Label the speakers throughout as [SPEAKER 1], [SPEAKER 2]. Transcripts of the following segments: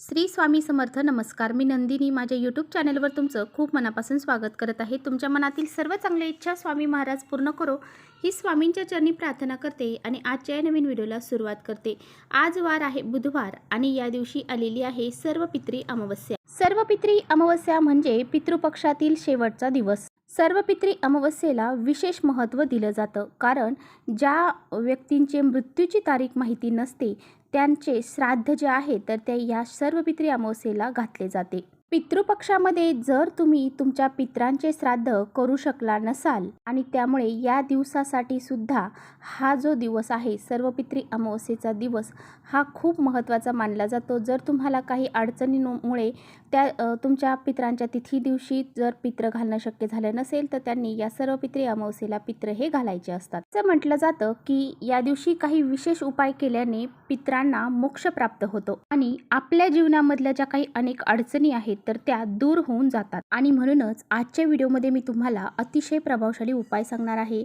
[SPEAKER 1] श्री स्वामी समर्थ. नमस्कार. मी नंदिनी. माझ्या यूट्यूब चॅनलवर तुमचं खूप मनापासून स्वागत करत आहे. तुमच्या मनातील सर्व चांगल्या इच्छा स्वामी महाराज पूर्ण करो ही स्वामींच्या चरणी प्रार्थना करते आणि आजच्या या नवीन व्हिडिओला सुरुवात करते. आज वार आहे बुधवार आणि या दिवशी आलेली आहे सर्वपित्री अमावस्या. सर्वपित्री अमावस्या म्हणजे पितृपक्षातील शेवटचा दिवस. सर्वपित्री अमावस्येला विशेष महत्त्व दिलं जातं, कारण ज्या व्यक्तींचे मृत्यूची तारीख माहिती नसते त्यांचे श्राद्ध जे आहे तर ते या सर्वपित्री अमावस्येला घातले जाते. पितृपक्षामध्ये जर तुम्ही तुमच्या पितरांचे श्राद्ध करू शकला नसाल आणि त्यामुळे या दिवसासाठी सुद्धा हा जो दिवस आहे सर्वपित्री अमावस्येचा दिवस हा खूप महत्त्वाचा मानला जातो. जर तुम्हाला काही अडचणीमुळे तुमच्या पितरांच्या तिथी दिवशी जर पित्र घालणं शक्य झालं नसेल तर त्यांनी या सर्वपित्री अमावस्येला पित्र हे घालायचे असतात. असं म्हटलं जातं की या दिवशी काही विशेष उपाय केल्याने पितरांना मोक्ष प्राप्त होतो आणि आपल्या जीवनामधल्या ज्या काही अनेक अडचणी आहेत तर त्या दूर होऊन जातात. आणि म्हणूनच आजच्या व्हिडिओमध्ये मी तुम्हाला अतिशय प्रभावशाली उपाय सांगणार आहे.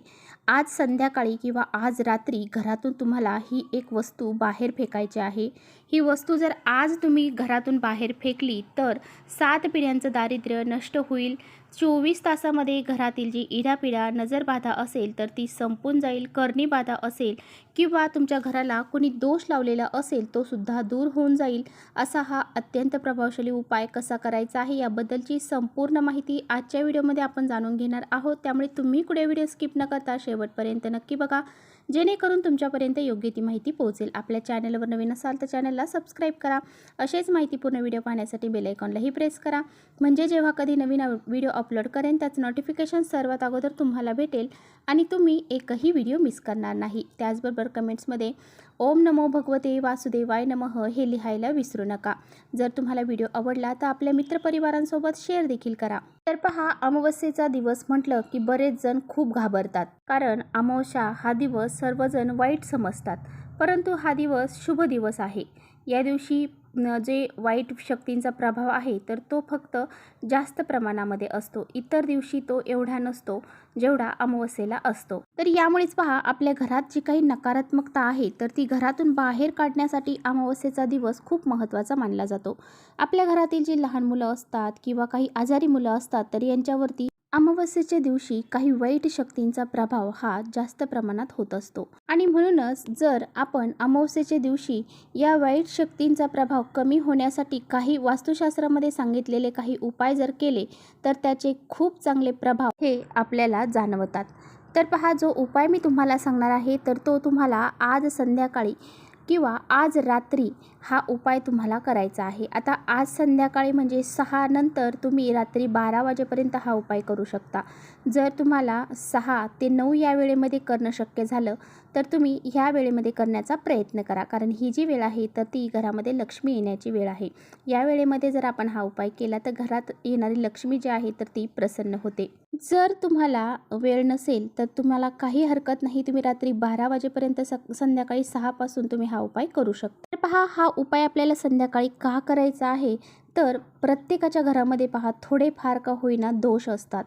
[SPEAKER 1] आज संध्याकाळी किंवा आज रात्री घरातून तुम्हाला ही एक वस्तू बाहेर फेकायची आहे. ही वस्तू जर आज तुम्ही घरातून बाहेर फेकली तर 7 पिढ्यांचं दारिद्र्य नष्ट होईल. 24 तासामध्ये घरातील जी इडापिडा नजरबाधा असेल तर ती संपून जाईल. कर्णीबाधा असेल किंवा तुमच्या घराला कोणी दोष लावलेला असेल तो सुद्धा दूर होऊन जाईल. असा हा अत्यंत प्रभावशाली उपाय कसा करायचा आहे याबद्दलची संपूर्ण माहिती आजच्या व्हिडिओमध्ये आपण जाणून घेणार आहोत. त्यामुळे तुम्ही पुढे व्हिडिओ स्किप न करता शेवटपर्यंत नक्की बघा, जेणेकरून तुमच्यापर्यंत योग्य ती माहिती पोहोचेल. आपल्या चॅनलवर नवीन असाल तर चॅनलला सबस्क्राईब करा. असेच माहितीपूर्ण व्हिडिओ पाहण्यासाठी बेल आयकॉनलाही प्रेस करा, म्हणजे जेव्हा कधी नवीन व्हिडिओ अपलोड करेन त्याचं नोटिफिकेशन सर्वात अगोदर तुम्हाला भेटेल आणि तुम्ही एकही व्हिडिओ मिस करणार नाही. त्याचबरोबर कमेंट्समध्ये ओम नमो भगवते वासुदेवाय नमः हे लिहायला विसरू नका. जर तुम्हाला व्हिडिओ आवडला तर आपल्या मित्रपरिवारांसोबत शेअर देखील करा. तर पहा, अमावस्येचा दिवस म्हटलं की बरेच जण खूप घाबरतात, कारण अमावस्या हा दिवस सर्वजण वाईट समजतात. परंतु हा दिवस शुभ दिवस आहे. या दिवशी जे वाईट शक्तींचा प्रभाव आहे तर तो फक्त जास्त प्रमाणामध्ये असतो. इतर दिवशी तो एवढा नसतो जेवढा अमावस्येला असतो. तर यामुळेच पहा, आपल्या घरात जी काही नकारात्मकता आहे तर ती घरातून बाहेर काढण्यासाठी अमावस्येचा दिवस खूप महत्त्वाचा मानला जातो. आपल्या घरातील जी लहान मुलं असतात किंवा काही आजारी मुलं असतात तर यांच्यावरती अमावस्येच्या दिवशी काही वाईट शक्तींचा प्रभाव हा जास्त प्रमाणात होत असतो. आणि म्हणूनच जर आपण अमावस्येच्या दिवशी या वाईट शक्तींचा प्रभाव कमी होण्यासाठी काही वास्तुशास्त्रामध्ये सांगितलेले काही उपाय जर केले तर त्याचे खूप चांगले प्रभाव हे आपल्याला जाणवतात. तर पहा, जो उपाय मी तुम्हाला सांगणार आहे तर तो तुम्हाला आज संध्याकाळी किंवा आज रात्री हा उपाय तुम्हाला करायचा आहे. आता आज संध्याकाळी म्हणजे 6 नंतर तुम्ही रात्री 12 वाजेपर्यंत हा उपाय करू शकता. जर तुम्हाला 6 ते 9 या वेळेमध्ये करणं शक्य झालं तर तुम्ही ह्या वेळेमध्ये करण्याचा प्रयत्न करा, कारण ही जी वेळ आहे तर ती घरामध्ये लक्ष्मी येण्याची वेळ आहे. या वेळेमध्ये जर आपण हा उपाय केला तर घरात येणारी लक्ष्मी जी आहे तर ती प्रसन्न होते. जर तुम्हाला वेळ नसेल तर तुम्हाला काही हरकत नाही, तुम्ही रात्री 12 वाजेपर्यंत संध्याकाळी 6 पासून तुम्ही हा उपाय करू शकता. तर पहा, हा उपाय आपल्याला संध्याकाळी का करायचा आहे तर प्रत्येकाच्या घरामध्ये पहा थोडेफार का होईना दोष असतात.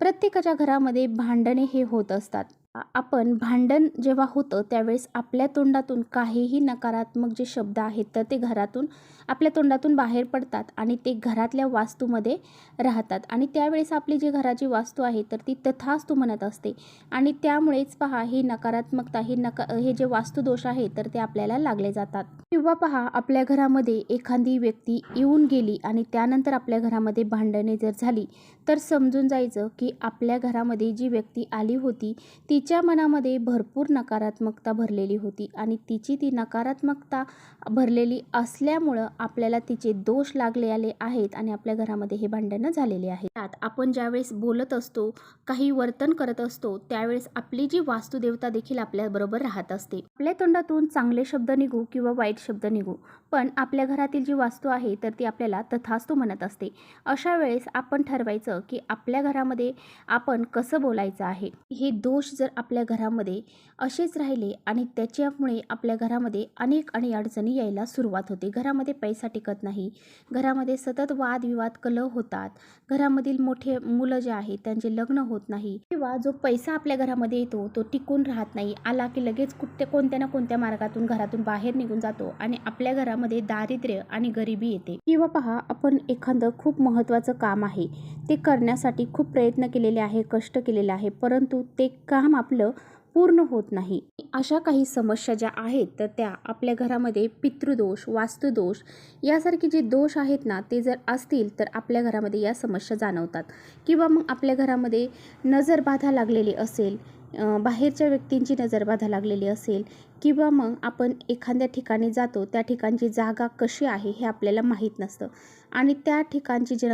[SPEAKER 1] प्रत्येकाच्या घरामध्ये भांडणे हे होत असतात. आपण भांडण जेव्हा होतं त्यावेळेस आपल्या तोंडातून काहीही नकारात्मक जे शब्द आहेत तर ते घरातून आपल्या तोंडातून बाहेर पडतात आणि ते घरातल्या वास्तूमध्ये राहतात आणि त्यावेळेस आपली जी घराची वास्तू आहे तर ती तथास्तु म्हणत असते आणि त्यामुळेच पहा ही नकारात्मकता हे जे वास्तुदोष आहे तर ते आपल्याला लागले जातात. किंवा पहा, आपल्या घरामध्ये एखादी व्यक्ती येऊन गेली आणि त्यानंतर आपल्या घरामध्ये भांडणे जर झाली तर समजून जायचं की आपल्या घरामध्ये जी व्यक्ती आली होती तिच्या मनामध्ये भरपूर नकारात्मकता भरलेली होती आणि तिची ती नकारात्मकता भरलेली असल्यामुळं आपल्याला तिचे दोष लागले आहेत आणि आपल्या घरामध्ये हे भांडणं झालेले आहेत. त्यात आपण ज्यावेळेस बोलत असतो, काही वर्तन करत असतो त्यावेळेस आपली जी वास्तुदेवता देखील आपल्याबरोबर राहत असते. आपल्या तोंडातून चांगले शब्द निघू किंवा वाईट शब्द निघू, पण आपल्या घरातील जी वास्तू आहे तर ती आपल्याला तथास्तु म्हणत असते. अशा वेळेस आपण ठरवायचं की आपल्या घरामध्ये आपण कसं बोलायचं आहे. हे दोष जर आपल्या घरामध्ये असेच राहिले आणि त्याच्यामुळे आपल्या घरामध्ये अनेक अडचणी यायला सुरुवात होते. घरामध्ये पैसा टिकत नाही, घरामध्ये सतत वादविवाद कलह होतात, घरामधील मोठे मुलं जे आहेत त्यांचे लग्न होत नाही किंवा जो पैसा आपल्या घरामध्ये येतो तो टिकून राहत नाही. आला की लगेच कोणत्या ना कोणत्या मार्गातून घरातून बाहेर निघून जातो आणि आपल्या घरामध्ये घरामध्ये दारिद्र्य आणि गरिबी येते. किंवा पहा, आपण एखादं खूप महत्त्वाचं काम आहे ते करण्यासाठी खूप प्रयत्न केलेले आहे, कष्ट केलेले आहे, परंतु ते काम आपलं पूर्ण होत नाही. अशा काही समस्या ज्या आहेत तर त्या आपल्या घरामध्ये पितृदोष, वास्तुदोष यासारखे जे दोष आहेत ना, ते जर असतील तर आपल्या घरामध्ये या समस्या जाणवतात. किंवा मग आपल्या घरामध्ये नजरबाधा लागलेली असेल, बाहेरच्या व्यक्तींची नजरबाधा लागलेली असेल, किंवा मग आपण एखाद्या ठिकाणी जातो त्या ठिकाणची जागा कशी आहे हे आपल्याला माहीत नसतं आणि त्या ठिकाणची जी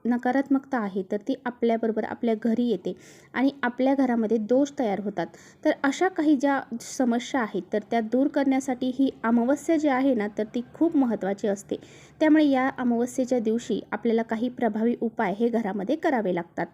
[SPEAKER 1] नकारात्मकता आहे तर ती आपल्याबरोबर आपल्या घरी येते आणि आपल्या घरामध्ये दोष तयार होतात. तर अशा काही ज्या समस्या आहेत तर त्या दूर करण्यासाठी ही अमावस्या जी आहे ना तर ती खूप महत्त्वाची असते. त्यामुळे या अमावस्येच्या दिवशी आपल्याला काही प्रभावी उपाय हे घरामध्ये करावे लागतात.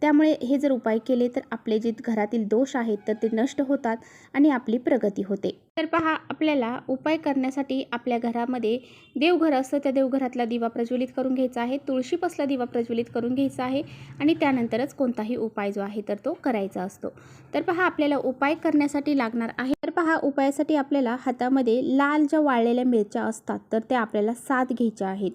[SPEAKER 1] त्यामुळे हे जर उपाय केले तर आपले जे घरातील दोष आहेत तर ते नष्ट होतात आणि आपली प्रगती होते. तर पहा, आपल्याला उपाय करण्यासाठी आपल्या घरामध्ये देवघर असतं, त्या देवघरातला दिवा प्रज्वलित करून घ्यायचा आहे, तुळशीपासला दिवा प्रज्वलित करून घ्यायचा आहे आणि त्यानंतरच कोणताही उपाय जो आहे तर तो करायचा असतो. तर पहा, आपल्याला उपाय करण्यासाठी लागणार आहे. तर पहा, उपायासाठी आपल्याला हातामध्ये लाल ज्या वाळलेल्या मिरच्या असतात तर त्या आपल्याला 7 घ्यायच्या आहेत.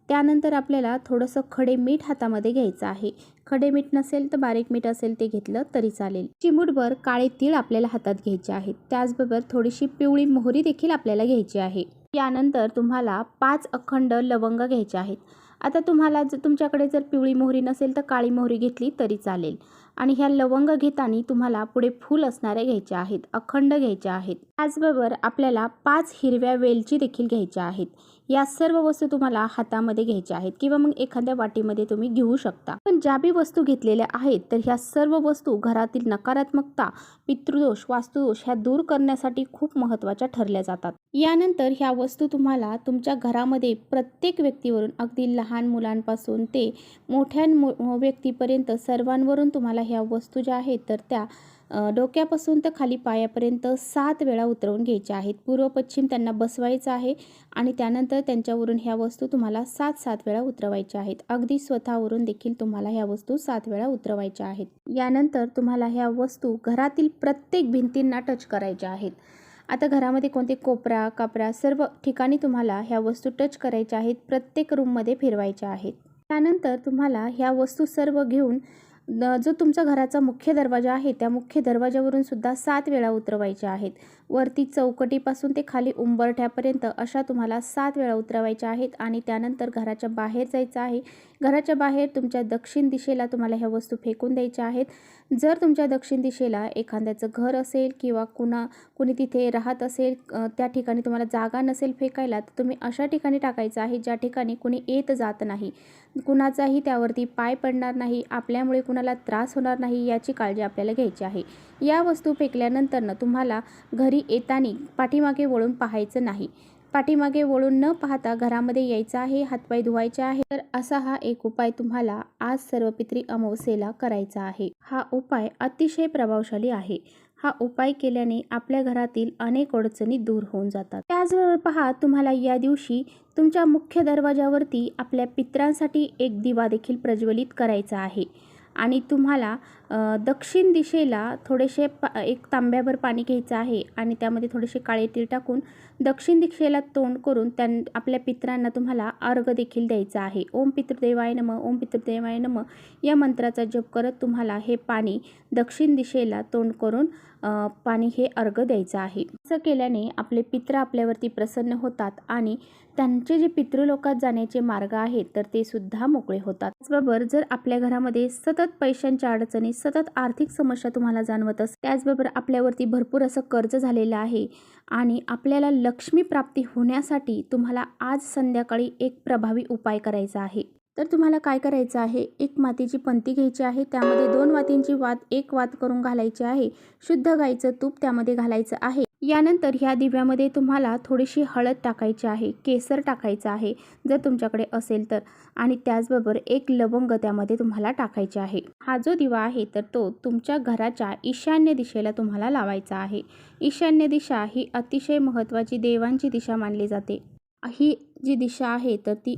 [SPEAKER 1] त्यानंतर आपल्याला थोडंसं खडे मीठ हातामध्ये घ्यायचं आहे. खडे मीठ नसेल तर बारीक मीठ असेल ते घेतलं तरी चालेल. चिमूटभर काळे तीळ आपल्याला हातात घ्यायचे आहेत. त्याचबरोबर थोडीशी पिवळी मोहरी देखील आपल्याला घ्यायची आहे. यानंतर तुम्हाला 5 अखंड लवंग घ्यायचे आहेत. आता तुम्हाला तुमच्याकडे जर पिवळी मोहरी नसेल तर काळी मोहरी घेतली तरी चालेल. आणि ह्या लवंग घेताना तुम्हाला पुढे फूल असणारे घ्यायचे आहेत, अखंड घ्यायचे आहेत. त्याचबरोबर आपल्याला 5 हिरव्या वेलची देखील घ्यायच्या आहेत. या सर्व वस्तू तुम्हाला हातामध्ये घ्यायच्या आहेत किंवा मग एखाद्या वाटीमध्ये तुम्ही घेऊ शकता. पण ज्या बी वस्तू घेतलेल्या आहेत तर ह्या सर्व वस्तू घरातील नकारात्मकता, पितृदोष, वास्तुदोष ह्या दूर करण्यासाठी खूप महत्त्वाच्या ठरल्या जातात. यानंतर ह्या वस्तू तुम्हाला तुमच्या घरामध्ये प्रत्येक व्यक्तीवरून, अगदी लहान मुलांपासून ते मोठ्या व्यक्तीपर्यंत सर्वांवरून तुम्हाला ह्या वस्तू ज्या आहेत तर त्या डोक्यापासून तर खाली पायापर्यंत 7 वेळा उतरवून घ्यायच्या आहेत. पूर्व पश्चिम त्यांना बसवायचं आहे आणि त्यानंतर त्यांच्यावरून ह्या वस्तू तुम्हाला 7 वेळा उतरवायच्या आहेत. अगदी स्वतःवरून देखील तुम्हाला ह्या वस्तू 7 वेळा उतरवायच्या आहेत. यानंतर तुम्हाला ह्या वस्तू घरातील प्रत्येक भिंतींना टच करायच्या आहेत. आता घरामध्ये कोणते कोपरा, कापरा सर्व ठिकाणी तुम्हाला ह्या वस्तू टच करायच्या आहेत. प्रत्येक रूममध्ये फिरवायच्या आहेत. त्यानंतर तुम्हाला ह्या वस्तू सर्व घेऊन जो तुमचा घराचा मुख्य दरवाजा आहे त्या मुख्य दरवाजावरून सुद्धा 7 वेळा उतरवायच्या आहेत. वरती चौकटीपासून ते खाली उंबरठ्यापर्यंत अशा तुम्हाला 7 वेळा उतरवायच्या आहेत आणि त्यानंतर घराच्या बाहेर जायचं आहे. घराच्या बाहेर तुमच्या दक्षिण दिशेला तुम्हाला ह्या वस्तू फेकून द्यायच्या आहेत. जर तुमच्या दक्षिण दिशेला एखाद्याचं घर असेल किंवा कुणी तिथे राहत असेल, त्या ठिकाणी तुम्हाला जागा नसेल फेकायला, तर तुम्ही अशा ठिकाणी टाकायचं आहे ज्या ठिकाणी कुणी येत जात नाही, कुणाचाही त्यावरती पाय पडणार नाही, आपल्यामुळे कुणाला त्रास होणार नाही याची काळजी आपल्याला घ्यायची आहे. या वस्तू फेकल्यानंतर तुम्हाला घरी येताना पाठीमागे वळून पाहायचं नाही. पाठीमागे वळून न पाहता घरामध्ये यायचं आहे, हातपाय धुवायचे आहे. तर असा हा एक उपाय तुम्हाला आज सर्वपित्री अमावस्येला करायचा आहे. हा उपाय अतिशय प्रभावशाली आहे. हा उपाय केल्याने आपल्या घरातील अनेक अडचणी दूर होऊन जातात. त्याचबरोबर पहा, तुम्हाला या दिवशी तुमच्या मुख्य दरवाजावरती आपल्या पितरांसाठी एक दिवा देखील प्रज्वलित करायचा आहे आणि तुम्हाला दक्षिण दिशेला थोडेसे एक तांब्याभर पाणी घ्यायचं आहे आणि त्यामध्ये थोडेसे काळे तीळ टाकून दक्षिण दिशेला तोंड करून आपल्या पितरांना तुम्हाला अर्घ देखील द्यायचा आहे. ओम पितृदेवाय नमः, ओम पितृदेवाय नमः या मंत्राचा जप करत तुम्हाला हे पाणी दक्षिण दिशेला तोंड करून पाणी हे अर्घ द्यायचं आहे. असं केल्याने आपले पितृ आपल्यावरती प्रसन्न होतात आणि त्यांचे जे पितृलोकात जाण्याचे मार्ग आहेत तर ते सुद्धा मोकळे होतात. त्याचबरोबर जर आपल्या घरामध्ये सतत पैशांच्या अडचणी, सतत आर्थिक समस्या तुम्हाला जाणवत असतील, त्याचबरोबर आपल्यावरती भरपूर असं कर्ज झालेलं आहे आणि आपल्याला लक्ष्मी प्राप्ती होण्यासाठी तुम्हाला आज संध्याकाळी एक प्रभावी उपाय करायचा आहे. तर तुम्हाला काय करायचं आहे, एक मातीची पंती घ्यायची आहे, त्यामध्ये 2 वातींची एक वात करून घालायची आहे. शुद्ध गाईचं तूप त्यामध्ये घालायचं आहे. यानंतर ह्या दिव्यामध्ये तुम्हाला थोडीशी हळद टाकायची आहे, केसर टाकायचं आहे जर तुमच्याकडे असेल तर, आणि त्याचबरोबर एक लवंग त्यामध्ये तुम्हाला टाकायचे आहे. हा जो दिवा आहे तर तो तुमच्या घराच्या ईशान्य दिशेला तुम्हाला लावायचा आहे. ईशान्य दिशा ही अतिशय महत्त्वाची देवांची दिशा मानली जाते. ही जी दिशा आहे तर ती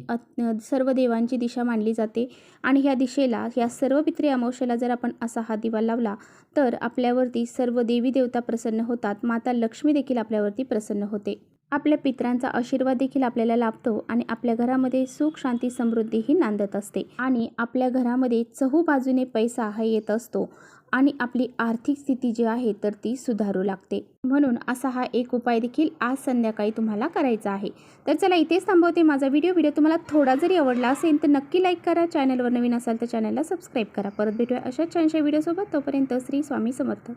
[SPEAKER 1] सर्व देवांची दिशा मानली जाते आणि ह्या दिशेला, या सर्व पितृ अमावस्येला जर आपण असा हा दिवा लावला तर आपल्यावरती सर्व देवी देवता प्रसन्न होतात. माता लक्ष्मी देखील आपल्यावरती प्रसन्न होते. आपल्या पितरांचा आशीर्वाद देखील आपल्याला लाभतो आणि आपल्या घरामध्ये सुख शांती समृद्धी ही नांदत असते आणि आपल्या घरामध्ये चहूबाजूने पैसा हा येत असतो आणि आपली आर्थिक स्थिती जी आहे तर ती सुधारू लागते. म्हणून असा हा एक उपाय देखील आज संध्याकाळी तुम्हाला करायचा आहे. तर चला इथेच थांबवते माझा व्हिडिओ तुम्हाला थोडा जरी आवडला असेल तर नक्की लाईक करा. चॅनलवर नवीन असाल तर चॅनलला सबस्क्राईब करा. परत भेटूया अशाच छानशा व्हिडिओसोबत. तोपर्यंत श्री स्वामी समर्थ.